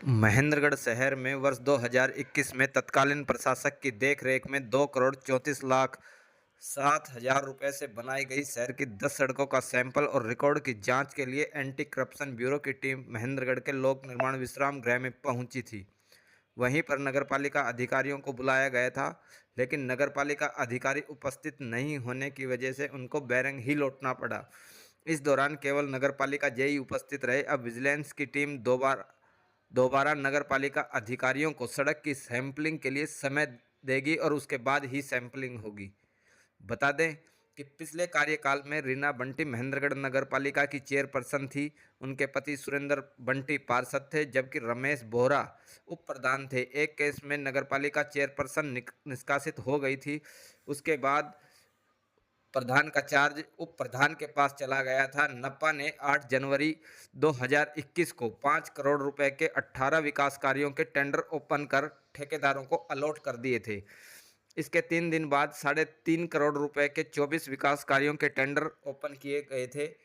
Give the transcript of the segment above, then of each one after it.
महेंद्रगढ़ शहर में वर्ष 2021 में तत्कालीन प्रशासक की देखरेख में 2,34,07,000 रुपए से बनाई गई शहर की 10 सड़कों का सैंपल और रिकॉर्ड की जांच के लिए एंटी करप्शन ब्यूरो की टीम महेंद्रगढ़ के लोक निर्माण विश्राम गृह में पहुंची थी। वहीं पर नगरपालिका अधिकारियों को बुलाया गया था, लेकिन नगरपालिका अधिकारी उपस्थित नहीं होने की वजह से उनको बैरंग ही लौटना पड़ा। इस दौरान केवल नगरपालिका जेई उपस्थित रहे। अब विजिलेंस की टीम दोबारा नगरपालिका अधिकारियों को सड़क की सैंपलिंग के लिए समय देगी और उसके बाद ही सैंपलिंग होगी। बता दें कि पिछले कार्यकाल में रीना बंटी महेंद्रगढ़ नगरपालिका की चेयरपर्सन थी। उनके पति सुरेंद्र बंटी पार्षद थे, जबकि रमेश बोहरा उप प्रधान थे। एक केस में नगरपालिका चेयरपर्सन निष्कासित हो गई थी। उसके बाद प्रधान का चार्ज उप प्रधान के पास चला गया था। नप्पा ने 8 जनवरी 2021 को 5 करोड़ रुपए के 18 विकास कार्यों के टेंडर ओपन कर ठेकेदारों को अलॉट कर दिए थे। इसके 3 दिन बाद 3.5 करोड़ रुपए के 24 विकास कार्यों के टेंडर ओपन किए गए थे।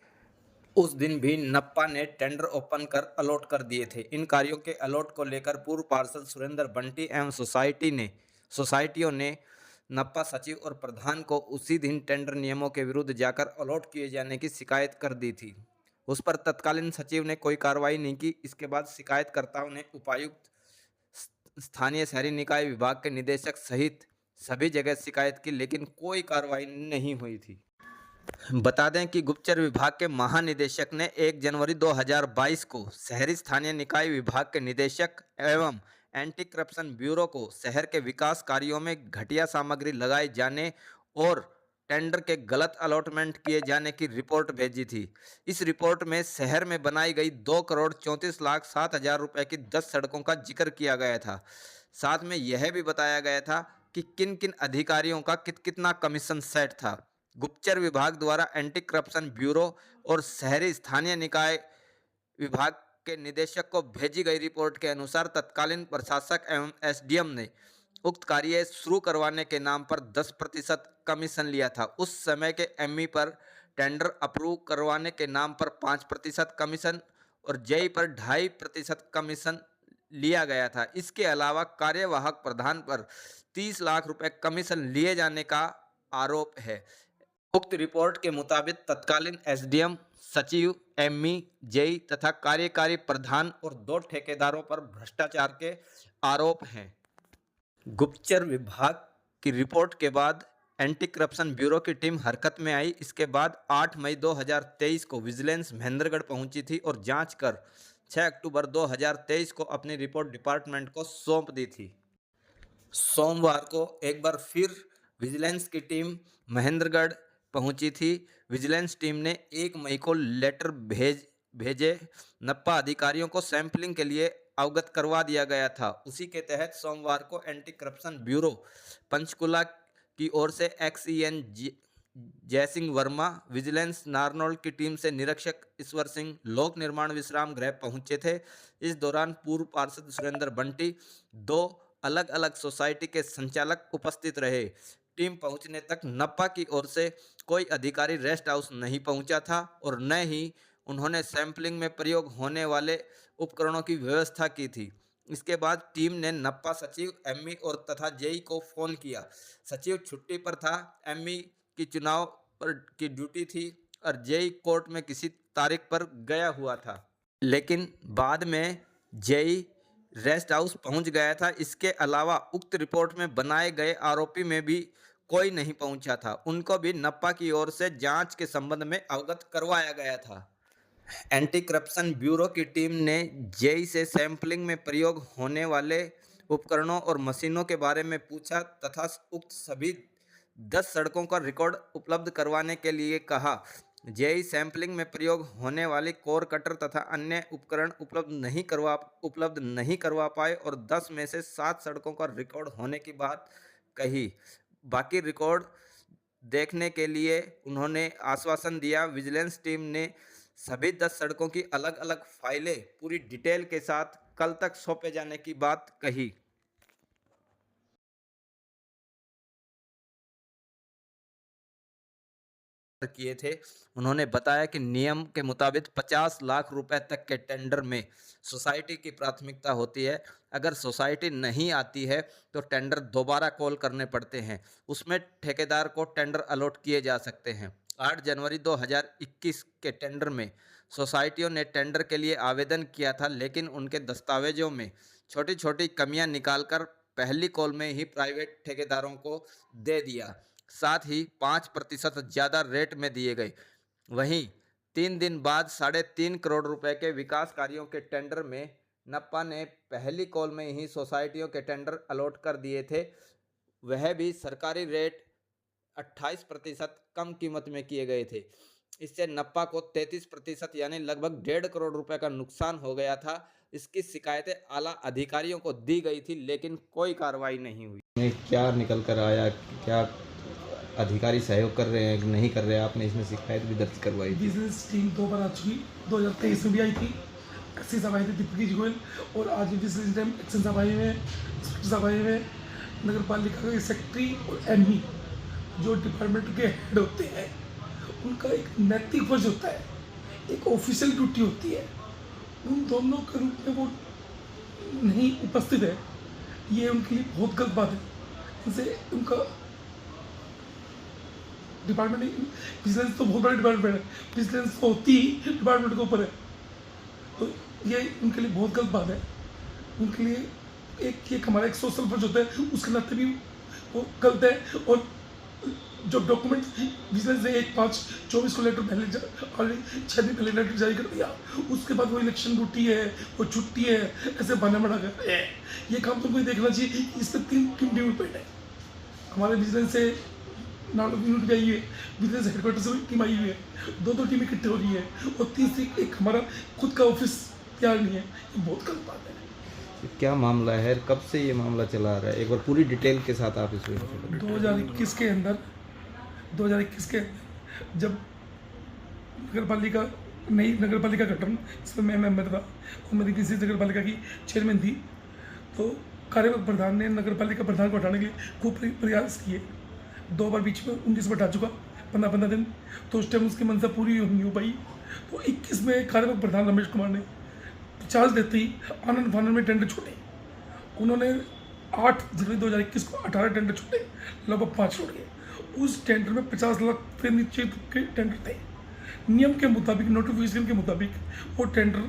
उस दिन भी नप्पा ने टेंडर ओपन कर अलॉट कर दिए थे। इन कार्यों के अलॉट को लेकर पूर्व पार्षद सुरेंद्र बंटी एवं सोसाइटियों ने नप्पा सचिव और प्रधान को उसी दिन टेंडर नियमों के विरुद्ध जाकर अलॉट किए जाने की शिकायत कर दी थी। उस पर तत्कालीन सचिव ने कोई कार्रवाई नहीं की। इसके बाद शिकायतकर्ताओं ने उपायुक्त, स्थानीय शहरी निकाय विभाग के निदेशक सहित सभी जगह शिकायत की, लेकिन कोई कार्रवाई नहीं हुई थी। बता दें कि गुप्तचर विभाग के महानिदेशक ने 1 जनवरी 2022 को शहरी स्थानीय निकाय विभाग के निदेशक एवं एंटी करप्शन ब्यूरो को शहर के विकास कार्यों में घटिया सामग्री लगाए जाने और टेंडर के गलत अलॉटमेंट किए जाने की रिपोर्ट भेजी थी। इस रिपोर्ट में शहर में बनाई गई 2,34,07,000 रुपए की 10 सड़कों का जिक्र किया गया था। साथ में यह भी बताया गया था कि किन किन अधिकारियों का कितना कमीशन सेट था। गुप्तचर विभाग द्वारा एंटी करप्शन ब्यूरो और शहरी स्थानीय निकाय विभाग के निदेशक को भेजी गई रिपोर्ट के अनुसार तत्कालीन प्रशासक एवं एसडीएम ने उक्त कार्य शुरू करवाने के नाम पर 10% कमीशन लिया था। उस समय के एमई पर टेंडर अप्रूव करवाने के नाम पर 5% कमीशन और जेई पर 2.5% कमीशन लिया गया था। इसके अलावा कार्यवाहक प्रधान पर 30 लाख रुपए कमीशन लिए जाने का आरोप है। उक्त रिपोर्ट के मुताबिक तत्कालीन एसडीएम, सचिव, एमई, जेई तथा कार्यकारी प्रधान और 2 ठेकेदारों पर भ्रष्टाचार के आरोप हैं। गुप्तचर विभाग की रिपोर्ट के बाद एंटी करप्शन ब्यूरो की टीम हरकत में आई। इसके बाद 8 मई 2023 को विजिलेंस महेंद्रगढ़ पहुंची थी और जांच कर 6 अक्टूबर 2023 को अपनी रिपोर्ट डिपार्टमेंट को सौंप दी थी। सोमवार को एक बार फिर विजिलेंस की टीम महेंद्रगढ़ पहुंची थी। विजिलेंस टीम ने 1 मई को लेटर भेजे नप्पा अधिकारियों को सैंपलिंग के लिए अवगत करवा दिया गया था। उसी के तहत सोमवार को एंटी करप्शन ब्यूरो पंचकुला की ओर से एक्सईएन जयसिंह वर्मा, विजिलेंस नारनौल की टीम से निरीक्षक ईश्वर सिंह लोक निर्माण विश्राम गृह पहुंचे थे। इस दौरान पूर्व पार्षद सुरेंद्र बंटी, 2 अलग अलग सोसाइटी के संचालक उपस्थित रहे। टीम पहुंचने तक नप्पा की ओर से कोई अधिकारी रेस्ट हाउस नहीं पहुंचा था और न ही उन्होंने सैंपलिंग में प्रयोग होने वाले उपकरणों की व्यवस्था की थी। इसके बाद टीम ने नप्पा सचिव, एमई और तथा जेई को फोन किया। सचिव छुट्टी पर था, एमई की चुनाव पर की ड्यूटी थी और जेई कोर्ट में किसी तारीख पर गया हुआ था। लेकिन बाद में जेई रेस्ट हाउस पहुंच गया था। इसके अलावा उक्त रिपोर्ट में बनाए गए आरोपी में भी कोई नहीं पहुंचा था। उनको भी नप्पा की ओर से जांच के संबंध में अवगत करवाया गया था। एंटी करप्शन ब्यूरो की टीम ने जेई से सैंपलिंग में प्रयोग होने वाले उपकरणों और मशीनों के बारे में पूछा तथा उक्त सभी 10 सड़कों का रिकॉर्ड उपलब्ध करवाने के लिए कहा। जेई सैंपलिंग में प्रयोग होने वाली कोर कटर तथा अन्य उपकरण उपलब्ध नहीं करवा पाए और 10 में से 7 सड़कों का रिकॉर्ड होने की बात कही। बाकी रिकॉर्ड देखने के लिए उन्होंने आश्वासन दिया। विजिलेंस टीम ने सभी 10 सड़कों की अलग अलग फाइलें पूरी डिटेल के साथ कल तक सौंपे जाने की बात कही। किए थे। उन्होंने बताया कि नियम के मुताबिक 50 लाख रुपए तक के टेंडर में सोसाइटी की प्राथमिकता होती है। अगर सोसाइटी नहीं आती है तो टेंडर दोबारा कॉल करने पड़ते हैं। उसमें ठेकेदार को टेंडर अलॉट किए जा सकते हैं। 8 जनवरी 2021 के टेंडर में सोसाइटियों ने टेंडर के लिए आवेदन किया था, लेकिन उनके दस्तावेजों में छोटी छोटी कमियां निकालकर पहली कॉल में ही प्राइवेट ठेकेदारों को दे दिया। साथ ही 5% ज़्यादा रेट में दिए गए। वहीं 3 दिन बाद 3.5 करोड़ रुपए के विकास कार्यों के टेंडर में नप्पा ने पहली कॉल में ही सोसाइटियों के टेंडर अलॉट कर दिए थे। वह भी सरकारी रेट 28% कम कीमत में किए गए थे। इससे नप्पा को 33% यानी लगभग 1.5 करोड़ रुपए का नुकसान हो गया था। इसकी शिकायतें आला अधिकारियों को दी गई थी, लेकिन कोई कार्रवाई नहीं हुई। क्या निकल कर आया? क्या अधिकारी सहयोग कर रहे हैं कि नहीं कर रहे हैं? आपने इसमें शिकायत भी दर्ज करवाई थी। विजिलेंस टीम 2 बार आ चुकी, 2023 में भी आई थी, एससी साहब आए थे दीपकी गोयल, और आज भी विजिलेंस टीम एक्शन साहब आए हुए हैं, इंस्पेक्टर साहब आए हुए हैं। नगर पालिका के सेक्रेटरी और एमई जो डिपार्टमेंट के हेड होते हैं, उनका एक नैतिक फर्ज होता है, एक ऑफिशियल ड्यूटी होती है, उन दोनों के रूप में वो नहीं उपस्थित है। ये उनके लिए बहुत गलत बात है। इनसे उनका डिपार्टमेंट, विजिलेंस तो बहुत बड़ा डिपार्टमेंट है, विजिलेंस तो होती ही डिपार्टमेंट के ऊपर है, तो ये उनके लिए बहुत गलत बात है। उनके लिए एक ये हमारा एक सोशल फर्ज होता है, उसके नाते भी वो गलत है। और जो डॉक्यूमेंट विजिलेंस ने 1/5/24 को लेटर पहले ऑलरेडी 6 दिन पहले लेटर जारी कर दिया, उसके बाद वो इलेक्शन ड्यूटी है, वो छुट्टी है, ऐसे बना बना कर ये काम तो कोई देखना चाहिए। इस पर 3 टीम डिपार्टमेंट है, हमारे विजिलेंस से नाम यूनिट भी आई है, विजिलेंस हेडक्वार्टर से भी टीम आई हुई है, 2 टीमें इकट्ठे हो रही है, और तीसरी एक हमारा खुद का ऑफिस तैयार नहीं है। ये बहुत गलत बात है। क्या मामला है? कब से ये मामला चला आ रहा है? एक बार पूरी डिटेल के साथ आप इसमें 2021 के अंदर जब नई नगर पालिका गठन, इसमें मैं मेंबर था और मेरी किसी नगर पालिका की चेयरमैन थी, तो कार्यपालक प्रधान ने नगर पालिका प्रधान को हटाने के लिए खूब प्रयास किए। 2 बार बीच में 19 में हटा चुका, 15 दिन, तो उस टाइम उसकी मंशा पूरी नहीं हो पाई। तो 21 में कार्यपालक प्रधान रमेश कुमार ने 50 देते ही आनंद फानंद में टेंडर छोड़े। उन्होंने 8 जनवरी 2021 को 18 टेंडर छोड़े, लगभग 5 छोड़ गए। उस टेंडर में 50 लाख से नीचे के टेंडर थे। नियम के मुताबिक, नोटिफिकेशन के मुताबिक वो टेंडर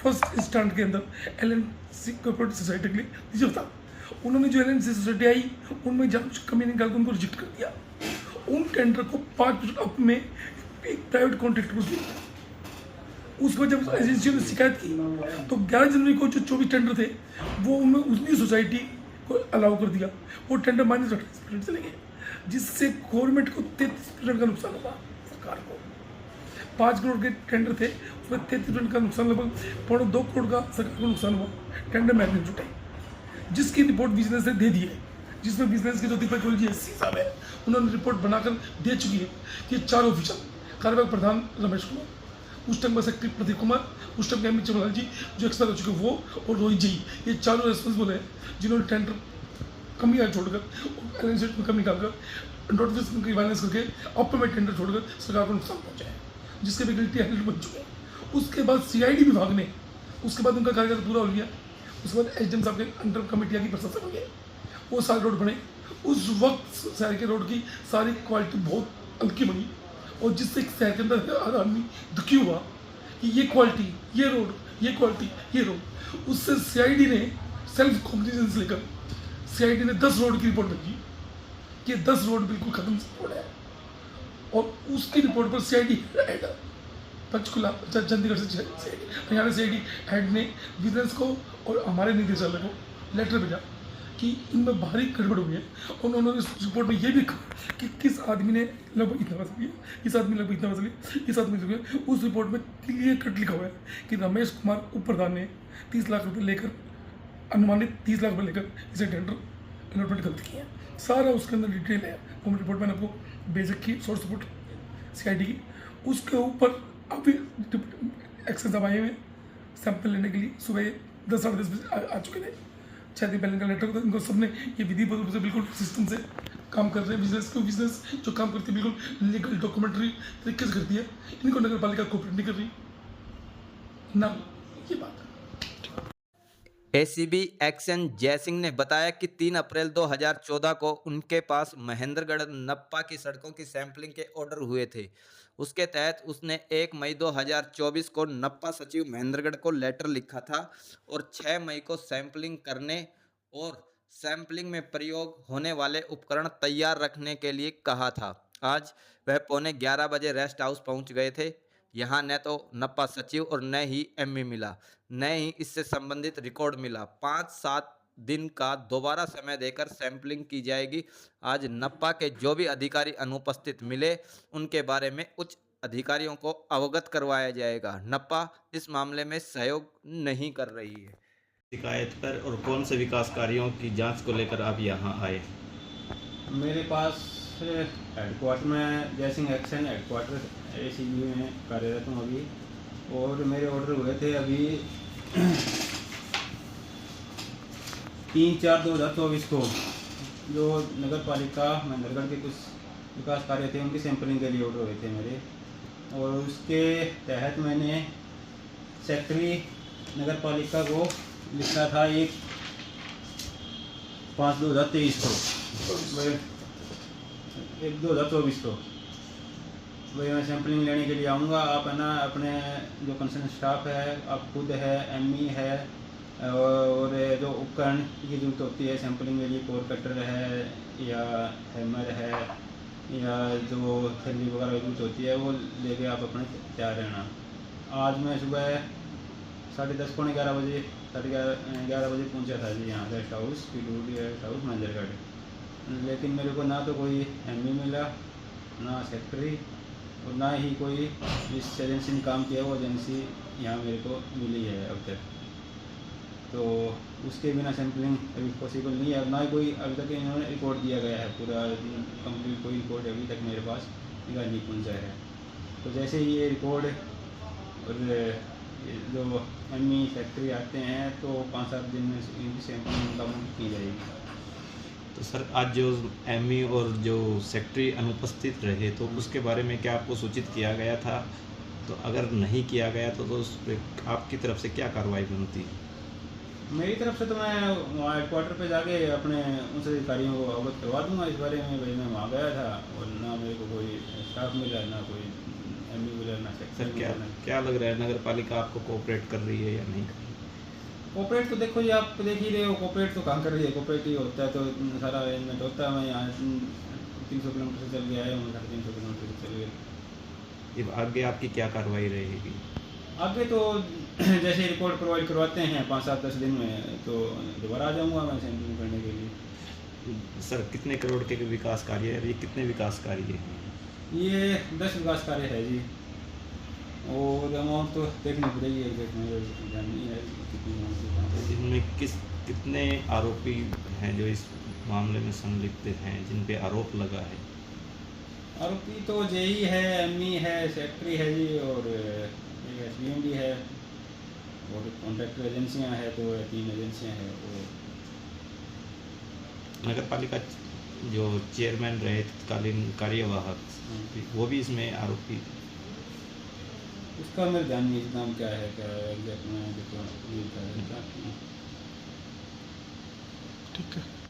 फर्स्ट इंस्टेंट के अंदर LNC कोऑपरेटिव सोसाइटी के लिए रिजर्व था। उन्होंने जो LNC सोसाइटी आई, उनमें जहाँ कुछ कमी निकाल कर उनको रिजेक्ट कर दिया। उन टेंडर को 5% अप में एक प्राइवेट कॉन्ट्रैक्टर को दिया। उसको जब एजेंसी ने शिकायत की, तो 11 जनवरी को जो 24 टेंडर थे, वो उनमें उतनी सोसाइटी को अलाउ कर दिया। वो टेंडर -28% चले गए, जिससे गवर्नमेंट को 33% का नुकसान हुआ। सरकार को 5 करोड़ के टेंडर थे, उसमें 33% का नुकसान, लगभग 2.25 करोड़ का सरकार को नुकसान हुआ। टेंडर मैनेजमेंट जुटे, जिसकी रिपोर्ट विजिलेंस ने दे दी है, जिसमें विजिलेंस के जो दीपक गोयल जी एससी साहब है, उन्होंने रिपोर्ट बनाकर दे चुकी है कि 4 ऑफिसर, कार्यपालक प्रधान रमेश कुमार, उस टाइम का सेक्रेटरी प्रदीप कुमार, उस टाइम के एमई चमलाल जी जो एक्सपायर हो चुके वो, और रोहित जी, ये चारों रेस्पॉन्सिबल है जिन्होंने टेंडर कमियाँ छोड़कर, LNC में कम निकालकर, नोटिफिकेशन की वायलेंस करके अप में टेंडर छोड़कर सरकार को नुकसान पहुँचाया, जिसके विगिलिटी हैंडल बन चुके हैं। उसके बाद CID विभाग ने, उसके बाद उनका कार्यकाल पूरा हो गया, उसके बाद SDM साहब के अंडर कमेटियाँ की प्रशासन हो गया, वो सारे रोड बने। उस वक्त शहर के रोड की सारी क्वालिटी बहुत हल्की बनी, और जिससे शहर के अंदर हर आदमी दुखी हुआ कि ये क्वालिटी, ये रोड, ये क्वालिटी, ये रोड। उससे CID ने सेल्फ कॉम्पिटिशंस लेकर CID ने 10 रोड की रिपोर्ट भेजी कि 10 रोड बिल्कुल खत्म रोड है, और उसकी रिपोर्ट पर CID हेड पंचकुला, चंडीगढ़ से हरियाणा CID हेड ने विजिलेंस को और हमारे निदेशालय को लेटर भेजा कि इनमें भारी गड़बड़ हुई है। और उन्होंने इस रिपोर्ट में ये भी कहा कि किस आदमी ने लगभग इतना वसूल किया, इस आदमी ने लगभग इतना वसूल किया, इस आदमी ने। उस रिपोर्ट में क्लियर कट लिखा हुआ है कि रमेश कुमार उप प्रधान ने 30 लाख रुपये लेकर, अनुमानित 30 लाख रुपये लेकर इसे टेंडर अलॉटमेंट गलत किया। सारा उसके अंदर डिटेल है, वो रिपोर्ट मैंने आपको भेज रखी, सोर्स रिपोर्ट CID की। उसके ऊपर अभी एक्शन साहब आए हुए सैंपल लेने के लिए, सुबह 10 साढ़े 10 बजे आ चुके थे। 6 दिन पहले का लेटर था, इनको सबने ये विधि से बिल्कुल सिस्टम से काम कर रहे हैं, विजिलेंस जो काम करती है बिल्कुल लीगल डॉक्यूमेंट्री तरीके से करती है, इनको नगर पालिका कोऑपरेट नहीं कर रही ना, ये बात है। एसीबी एक्शन जयसिंह ने बताया कि 3 अप्रैल 2014 को उनके पास महेंद्रगढ़ नप्पा की सड़कों की सैंपलिंग के ऑर्डर हुए थे। उसके तहत उसने 1 मई 2024 को नप्पा सचिव महेंद्रगढ़ को लेटर लिखा था और 6 मई को सैंपलिंग करने और सैंपलिंग में प्रयोग होने वाले उपकरण तैयार रखने के लिए कहा था। आज वह पौने 11 बजे रेस्ट हाउस पहुंच गए थे। यहाँ न तो नप्पा सचिव और न ही एमई मिला, न ही इससे संबंधित रिकॉर्ड मिला। 5-7 दिन का दोबारा समय देकर सैंपलिंग की जाएगी। आज नप्पा के जो भी अधिकारी अनुपस्थित मिले उनके बारे में उच्च अधिकारियों को अवगत करवाया जाएगा। नप्पा इस मामले में सहयोग नहीं कर रही है। शिकायत पर और कौन से विकास कार्यों की जांच को लेकर आप यहां आए? मेरे पास हेडक्वार्टर में जयसिंह एक्शन हेडक्वार्टर एसीबी में कार्यरत हूँ अभी, और मेरे ऑर्डर हुए थे अभी 3/4/2024 को, जो नगर पालिका महेंद्रगढ़ के कुछ विकास कार्य थे उनकी सैंपलिंग के लिए ऑर्डर हुए थे मेरे, और उसके तहत मैंने सेक्रेटरी नगर पालिका को लिखा था 1/5/2023 को, 1/2024 को। वही मैं सैंपलिंग लेने के लिए आऊँगा। आप है ना अपने जो कंसर्न स्टाफ है, आप खुद है, एमई है, और जो उपकरण की जरूरत होती है सैंपलिंग के लिए, कोर कटर है या हैमर है या जो थैली वगैरह की जरूरत होती है, वो लेके आप अपने तैयार रहना। आज मैं सुबह 10:30 पौने 11 बजे 11:30 बजे पहुँचा था जी यहाँ rest house PWD rest house Mahendragarh, लेकिन मेरे को ना तो कोई एमई मिला, ना सेक्रेटरी, और ना ही कोई जिस एजेंसी ने काम किया वो एजेंसी यहाँ मेरे को मिली है अब तक। तो उसके बिना सैंपलिंग अभी पॉसिबल नहीं है, और ना ही कोई अभी तक इन्होंने रिकॉर्ड दिया गया है पूरा कंप्लीट, कोई रिकॉर्ड अभी तक मेरे पास नहीं पहुँचा है। तो जैसे ही ये रिकॉर्ड और जो एमई सेक्रेटरी आते हैं तो 5-7 दिन में इनकी सैंपलिंग कंप्लीट की जाएगी। तो सर आज जो एमई और जो सेक्रेटरी अनुपस्थित रहे तो उसके बारे में क्या आपको सूचित किया गया था? तो अगर नहीं किया गया तो उस पर आपकी तरफ से क्या कार्रवाई बनती? मेरी तरफ से तो मैं वहाँ हेडक्वार्टर पे जाके अपने उनसे अधिकारियों को अवगत करवा दूंगा इस बारे में। भाई मैं वहाँ गया था और ना मेरे को कोई स्टाफ मिला, ना कोई एमई मिला, ना सर सेक्रेटरी। क्या लग रहा है, नगर पालिका आपको कोऑपरेट कर रही है या नहीं कर रही? कोऑपरेट तो देखो जी, आप देख ही रहे हो, कोऑपरेट तो कहाँ कर रही है। कोऑपरेट ही होता है तो सारा अरेंजमेंट होता है। मैं यहाँ 300 किलोमीटर से चल के आया हूँ, 350 किलोमीटर से चल गए। अब आगे आपकी क्या कार्रवाई रहेगी? आगे तो जैसे रिपोर्ट प्रोवाइड करवाते हैं 5-7-10 दिन में, तो दोबारा आ जाऊँगा मैं सैंपलिंग करने के लिए। सर कितने करोड़ के विकास कार्य है, ये कितने विकास कार्य हैं? ये 10 विकास कार्य है जी, और अमाउंट तो देखनी पड़ेगी, एग्जैक्ट मुझे जाननी है कितनी अमाउंट है। इनमें कितने आरोपी हैं जो इस मामले में संलिप्त हैं, जिन पे आरोप लगा है? आरोपी तो जेई है, एमई है, सेक्रेटरी है जी, और एक SBMD है, और कॉन्ट्रैक्टर एजेंसियां हैं, तो 3 एजेंसियां हैं। और नगर पालिका जो चेयरमैन रहे तत्कालीन कार्यवाहक, वो भी इसमें आरोपी? उसका मेरे ध्यान नहीं, नाम क्या है, क्या एग्जैक्ट में देखो, ये था। ठीक है।